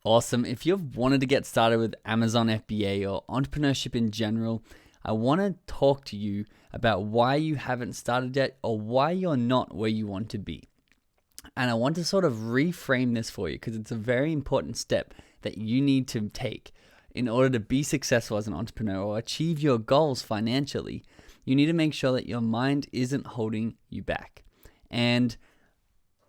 Awesome. If you've wanted to get started with Amazon FBA or entrepreneurship in general, I want to talk to you about why you haven't started yet or why you're not where you want to be. And I want to sort of reframe this for you because it's a very important step that you need to take in order to be successful as an entrepreneur or achieve your goals financially. You need to make sure that your mind isn't holding you back. And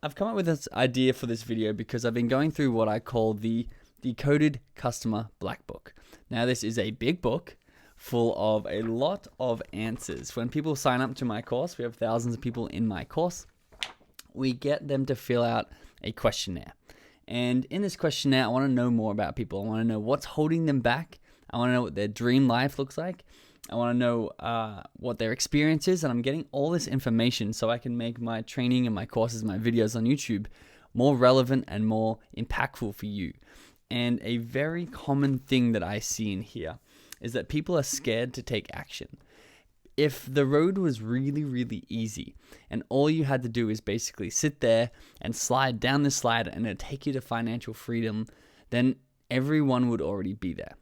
I've come up with this idea for this video because I've been going through what I call the Decoded Customer Black Book. Now, this is a big book full of a lot of answers. When people sign up to my course, we have thousands of people in my course, we get them to fill out a questionnaire. And in this questionnaire, I want to know more about people. I want to know what's holding them back. I want to know what their dream life looks like. I want to know what their experience is, and I'm getting all this information so I can make my training and my courses, my videos on YouTube more relevant and more impactful for you. And a very common thing that I see in here is that people are scared to take action. If the road was really, really easy and all you had to do is basically sit there and slide down this slide and it'd take you to financial freedom, then everyone would already be there.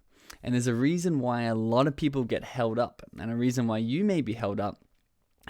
And there's a reason why a lot of people get held up, and a reason why you may be held up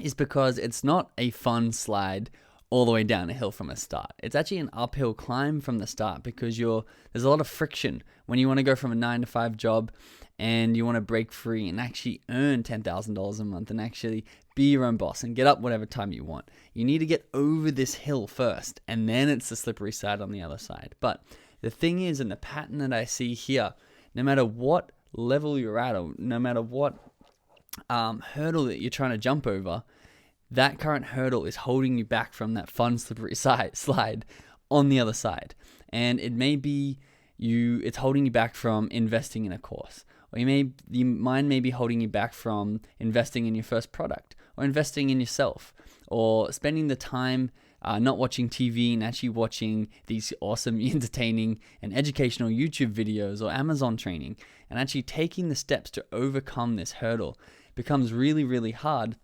is because it's not a fun slide all the way down a hill from a start. It's actually an uphill climb from the start because there's a lot of friction when you want to go from a 9-to-5 job and you want to break free and actually earn $10,000 a month and actually be your own boss and get up whatever time you want. You need to get over this hill first, and then it's the slippery side on the other side. But the thing is, and the pattern that I see here, no matter what level you're at or no matter what hurdle that you're trying to jump over, that current hurdle is holding you back from that fun slippery slide on the other side. And it may be it's holding you back from investing in a course, or your mind may be holding you back from investing in your first product or investing in yourself or spending the time not watching TV and actually watching these awesome, entertaining, and educational YouTube videos or Amazon training, and actually taking the steps to overcome this hurdle becomes really, really hard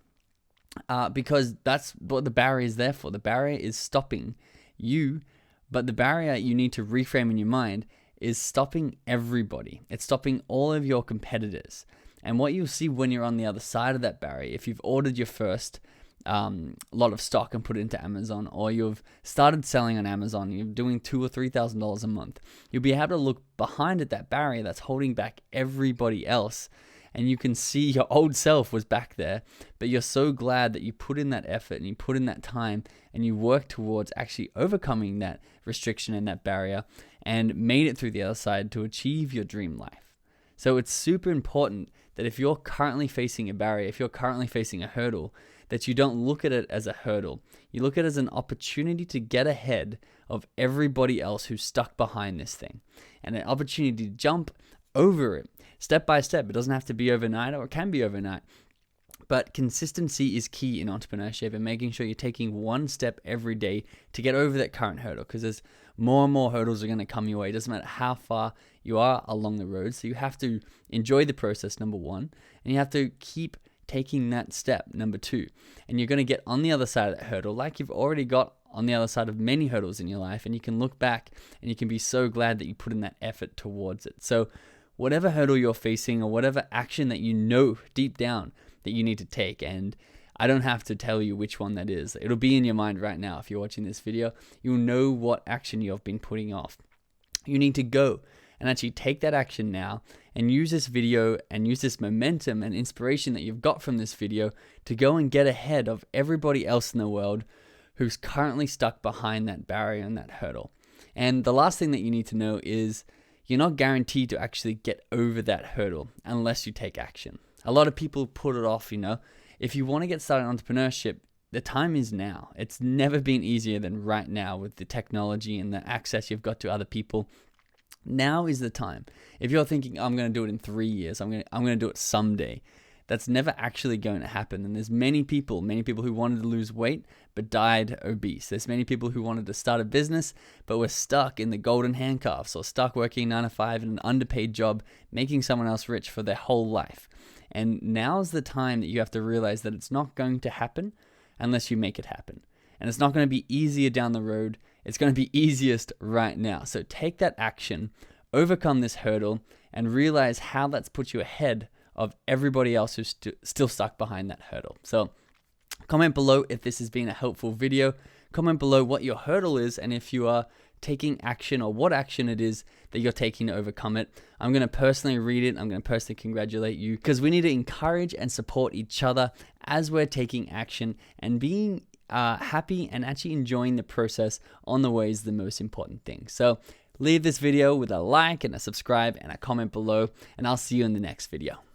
because that's what the barrier is there for. The barrier is stopping you, but the barrier you need to reframe in your mind is stopping everybody. It's stopping all of your competitors. And what you'll see when you're on the other side of that barrier, if you've ordered your first lot of stock and put it into Amazon, or you've started selling on Amazon, you're doing $2,000 or $3,000 a month, you'll be able to look behind at that barrier that's holding back everybody else, and you can see your old self was back there, but you're so glad that you put in that effort and you put in that time and you work towards actually overcoming that restriction and that barrier and made it through the other side to achieve your dream life. So it's super important that if you're currently facing a barrier, if you're currently facing a hurdle, that you don't look at it as a hurdle. You look at it as an opportunity to get ahead of everybody else who's stuck behind this thing, and an opportunity to jump over it step by step. It doesn't have to be overnight, or it can be overnight. But consistency is key in entrepreneurship, and making sure you're taking one step every day to get over that current hurdle, because there's more and more hurdles are going to come your way. It doesn't matter how far you are along the road. So you have to enjoy the process, number one, and you have to keep taking that step, number two. And you're going to get on the other side of that hurdle like you've already got on the other side of many hurdles in your life, and you can look back and you can be so glad that you put in that effort towards it. So whatever hurdle you're facing, or whatever action that you know deep down that you need to take, and I don't have to tell you which one that is. It'll be in your mind right now. If you're watching this video, you'll know what action you've been putting off. You need to go and actually take that action now, and use this video and use this momentum and inspiration that you've got from this video to go and get ahead of everybody else in the world who's currently stuck behind that barrier and that hurdle. And the last thing that you need to know is you're not guaranteed to actually get over that hurdle unless you take action. A lot of people put it off, If you want to get started in entrepreneurship, the time is now. It's never been easier than right now with the technology and the access you've got to other people. Now is the time. If you're thinking, I'm going to do it in 3 years, I'm going to do it someday, that's never actually going to happen. And there's many people who wanted to lose weight but died obese. There's many people who wanted to start a business but were stuck in the golden handcuffs, or stuck working 9 to 5 in an underpaid job, making someone else rich for their whole life. And now's the time that you have to realize that it's not going to happen unless you make it happen. And it's not going to be easier down the road. it's going to be easiest right now. So take that action, overcome this hurdle, and realize how that's put you ahead of everybody else who's still stuck behind that hurdle. So comment below if this has been a helpful video. Comment below what your hurdle is and if you are taking action or what action it is that you're taking to overcome it. I'm going to personally read it. I'm going to personally congratulate you because we need to encourage and support each other as we're taking action, and being happy and actually enjoying the process on the way is the most important thing. So leave this video with a like and a subscribe and a comment below, and I'll see you in the next video.